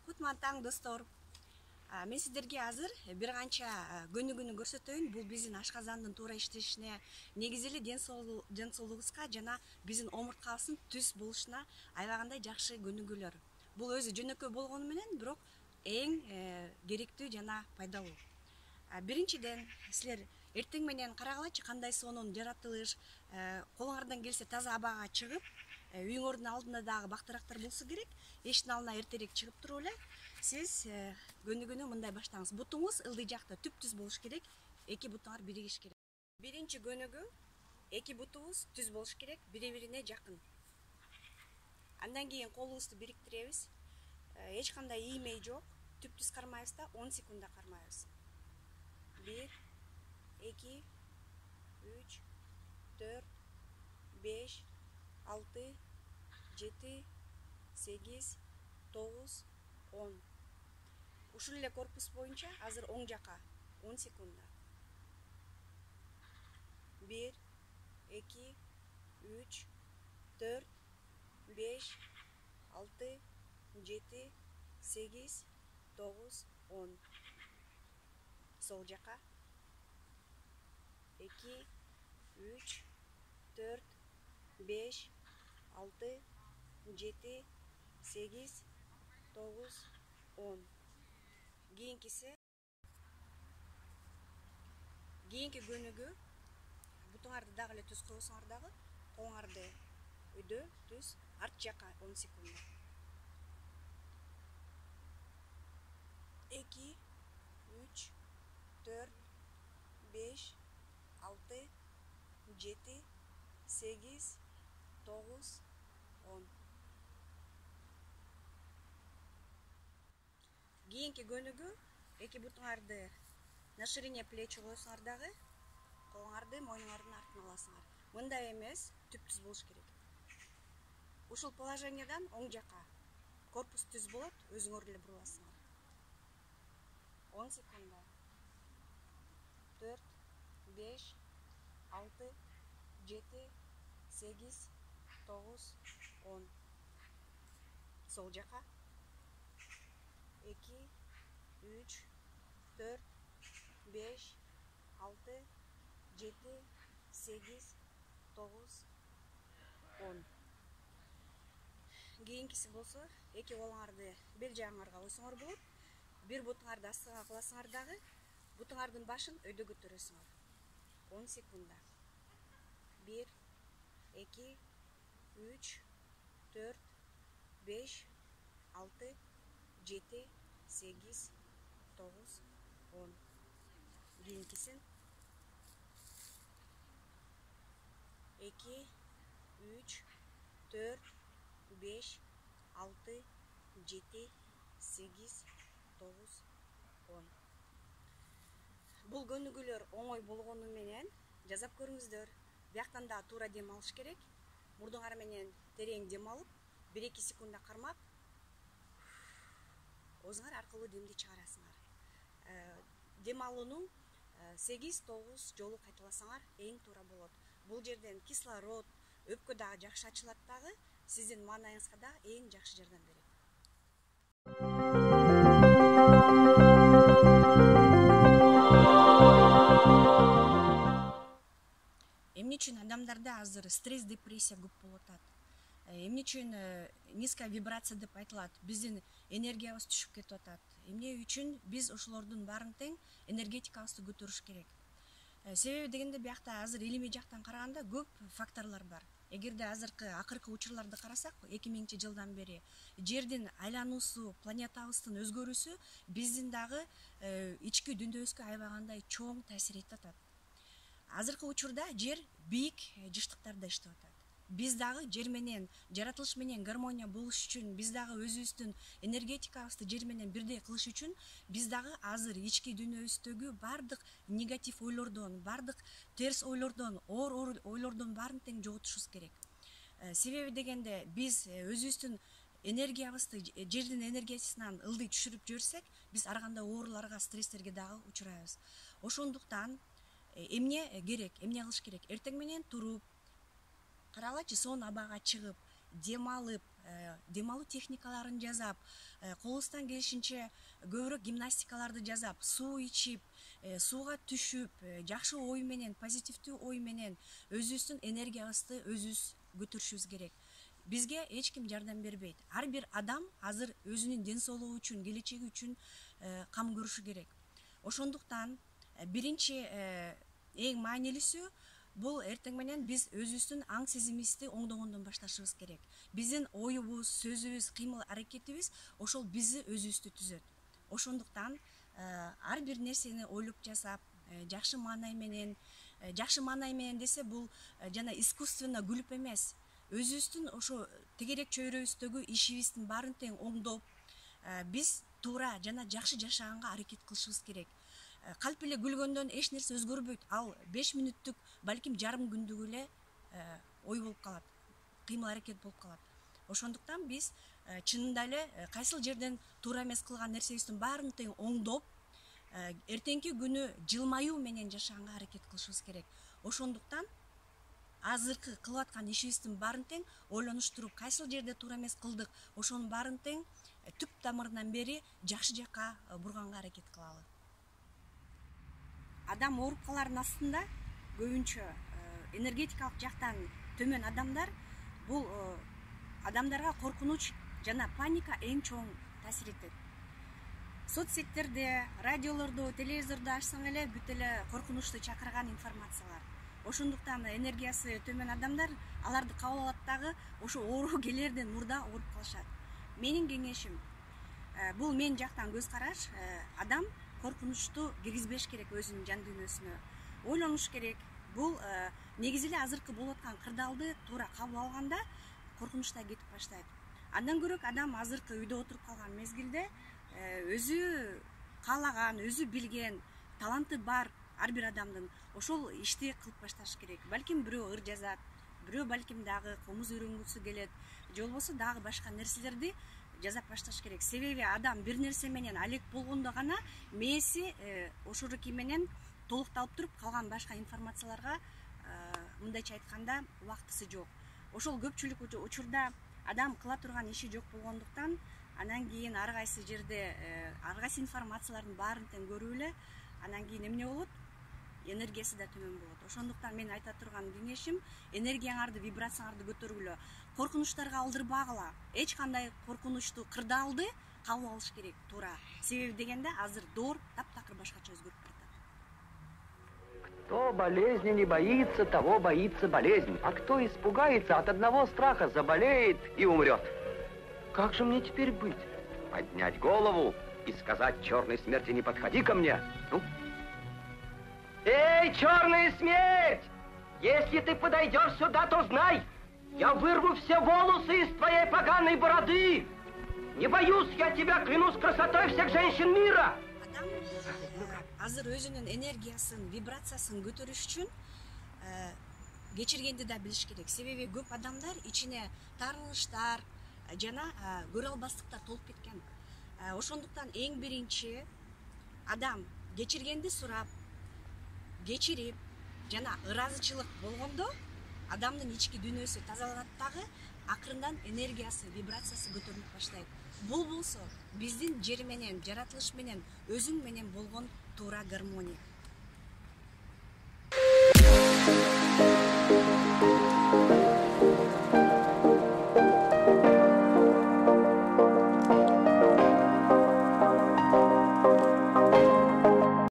Кутман таң достор. Мен сиздерге азыр бир канча көнүгүүнү көрсөтөйүн. Бул биздин ашказандын туура иштешине, негизи эле ден соолугубузга жана биздин омурткабыздын түз болушуна аябагандай жакшы көнүгүүлөр. Бул өзү жөнөкөй болгону менен, бирок эң керектүү жана пайдалуу. Биринчиден, силер эртең менен карагылачы кандай сонун жаратылыш, колуңардан келсе таза абага чыгып, үйүңөрдүн алдында дагы бактырактар болсо керек. Эшиктин алдына эртерээк чыгып туруп эле сиз көнүгүүнү мындай баштаңыз. Бутуңуз ылдый жакта түп-түз болуш керек. Эки бутуңар биригиш керек. Биринчи көнүгүү, эки бутубуз түз болуш керек, бири-бирине жакын. Андан кийин колубузду бириктиребиз. Эч кандай иймей жок. Түп-түз кармайбыз да 10 секундда кармайбыз. 1, 2, 3, 4, 5, 6, 7, 8, 9, 10. Ушул эле корпус боюнча азыр оң жака 10 секундда. 1, 2, 3, 4, 5, 6, 7, 8, 9, 10. Сол жака 2, 3, 4, 5, 6, 7, 8, 9, 10. Кийинки көнүгүү, бутуңарды дагы эле түз коесуңар дагы, колуңарды өйдө түз, арт жака 10 секундда. 2, 3, 4, 5, 6, 7, 8, 9, 10. Кийинки көнүгүү, эки бутуңарды на ширине плеч коесуңар дагы, колуңарды мойнуңардын артына аласыңар. Мындай эмес, түп-түз болуш керек. Ушул положениядан оң жака корпус түз болот, өзүңөр эле буруласыңар. 10 секундда. 4, 5, 6, 7, 8, 9, 10. Сол жака 2, 3, 4, 5, 6, 7, 8, 9, 10. Кийинкиси болсо, эки колуңарды бел жагыңарга койсоңор болот. Бир бутуңарды астыга кыласыңар дагы, бутуңардын башын өйдө көтөрөсүңөр. 10 секундда. 1, 2, 3, 4, 5, 6, 7, 8, 9, 10. Кийинкисин 2, 3, 4, 5, 6, 7, 8, 9, 10. Бул көнүгүүлөр оңой болгону менен жасап көрүңүздөр. Бияктан да туура дем алыш керек. Мурдуңар менен терең дем алып, 1-2 секундда кармап, оозуңар аркылуу демди чыгарасыңар. Дем алууну 8-9 жолу кайталасаңар эң туура болот. Бул жерден кислород, өпкө дагы жакшы ачылат дагы, сиздин маанайыңызга да эң жакшы жардам берет. Эмне үчүн адамдарда азыр стресс, депрессия көп болуп атат? Эмне үчүн низкая вибрация деп айтылат? Биздин энергиябыз түшүп кетип атат. Эмне үчүн биз ошолордун баарын тең энергетикабызды көтөрүш керек? Себеби дегенде биякта азыр илимий жактан караганда көп факторлор бар. Эгерде акыркы учурларды карасак, 2000-жылдан бери жердин айлануусу, планетабыздын өзгөрүүсү биздин дагы ички дүйнөбүзгө аябагандай чоң таасир этип атат. Азыркы учурда жер бийик жыштыктарда иштеп атат. Биз дагы жер менен, жаратылыш менен гармония болуш үчүн, биз дагы өзүбүздүн энергетикабызды жер менен бирдей кылыш үчүн, биз дагы азыр ички дүйнөбүздөгү бардык негатив ойлордон, бардык терс ойлордон, оор ойлордон баарын тең жоготушубуз керек. Себеби дегенде биз өзүбүздүн энергиябызды жердин энергиясынан ылдый түшүрүп жиберсек, биз ар кандай ооруларга, стресстерге дагы учурайбыз. Ошондуктан эмне керек, эмне кылыш керек? Эртең менен туруп, каралачы, сонун абага чыгып, дем алып, демалуу техникаларын жасап, колубуздан келишинче көбүрөөк гимнастикаларды жасап, суу ичип, сууга түшүп, жакшы ой менен, позитивдүү ой менен өзүбүздүн энергиябызды өзүбүз көтөрүшүбүз керек. Бизге эч ким жардам бербейт. Ар бир адам азыр өзүнүн ден соолугу үчүн, келечеги үчүн кам көрүшү керек. Ошондуктан биринчи эң маанилүүсү бул эртең менен биз өзүбүздүн аң сезимибизди оңдогондон башташыбыз керек. Биздин оюбуз, сөзүбүз, кыймыл аракетибиз ошол бизди өзүбүздү түзөт. Ошондуктан ар бир нерсени ойлоп жасап, жакшы маанай менен десе бул жана искусственно күлүп эмес, өзүбүздүн ошо тегерек чөйрөбүздөгү ишибиздин баарын тең оңдоп, биз туура жана жакшы жашаганга аракет кылышыбыз керек. Калп эле күлгөндөн эч нерсе өзгөрбөйт. Ал 5 мүнөттүк, балким жарым күндүк эле ой болуп калат, кыймыл аракет болуп калат. Ошондуктан биз чынында эле кайсыл жерден туура эмес кылган нерсебиздин баарын тең оңдоп, эртеңки күнү жылмаюу менен жашаганга аракет кылышыбыз керек. Ошондуктан азыркы кылып аткан ишибиздин баарын тең ойлонуштуруп, кайсыл жерде туура эмес кылдык, ошонун баарын тең түп тамырынан бери жакшы жакка бурганга аракет кылалы. Адам оорукалардын астында көбүнчө энергетикалык жактан төмөн адамдар, бул адамдарга коркунуч жана паника эң чоң таасир этет. Соцсеттерде, радиолордо, телевизордо ачсаң эле бүт эле коркунучту чакырган информациялар. Ошондуктан энергиясы төмөн адамдар аларды кабыл алат дагы ошо оору келерден мурда ооруп калышат. Менин кеңешим, бул мен жактан көз караш, адам коркунучту киргизбеш керек өзүнүн жан дүйнөсүнө. Ойлонуш керек. Бул негизи эле азыркы болуп аткан кырдаалды туура кабыл алганда коркунуч да кетип баштайт. Андан көрөк адам азыркы үйдө отуруп калган мезгилде өзү каалаган, өзү билген, таланты бар ар бир адамдын ошол ишти кылып башташ керек. Балким бирөө ыр жазат, бирөө балким дагы комуз үйрөнгүсү келет, же болбосо дагы башка нерселерди жазап башташ керек. Себеби адам бир нерсе менен алек болгондо гана мээси ошоруки менен толукталып туруп, калган башка информацияларга мындайча айтканда убактысы жок. Ошол көпчүлүк учурда адам кыла турган иши жок болгондуктан анан кийин ар кайсы жерде ар кайсы информациялардын баарын тең көрүп эле анан кийин эмне болот? Энергиясы да төмөн болот. Ошондуктан мен айта турган кеңешим, энергияңарды, вибрацияңарды көтөргүлө, коркунучтарга алдырбагыла. Эч кандай коркунучту, кырдаалды кабыл алыш керек туура. Себеби дегенде азыр доор таптакыр башкача өзгөрүп жатат. Кто болезни не боится, того боится болезнь. А кто испугается от одного страха, заболеет и умрет. Как же мне теперь быть? Поднять голову и сказать черной смерти: не подходи ко мне? Ну? Эй, черная смерть! Если ты подойдешь сюда, то знай, я вырву все волосы из твоей поганой бороды. Не боюсь я тебя, клянусь красотой всех женщин мира. Азыр өзүнүн энергиясын, вибрациясын көтөрүш үчүн кечиргенди да билиш керек. Себеби көп адамдар ичине таарынычтар жана көрө албастыктар толуп кеткен. Ошондуктан эң биринчи адам кечиргенди сурап, кечирип жана ыраазычылык болгондо адамдын ички дүйнөсү тазаланат дагы акырындан энергиясы, вибрациясы көтөрүлүп баштайт. Бул болсо биздин жер менен, жаратылыш менен, өзүң менен болгон туура гармония.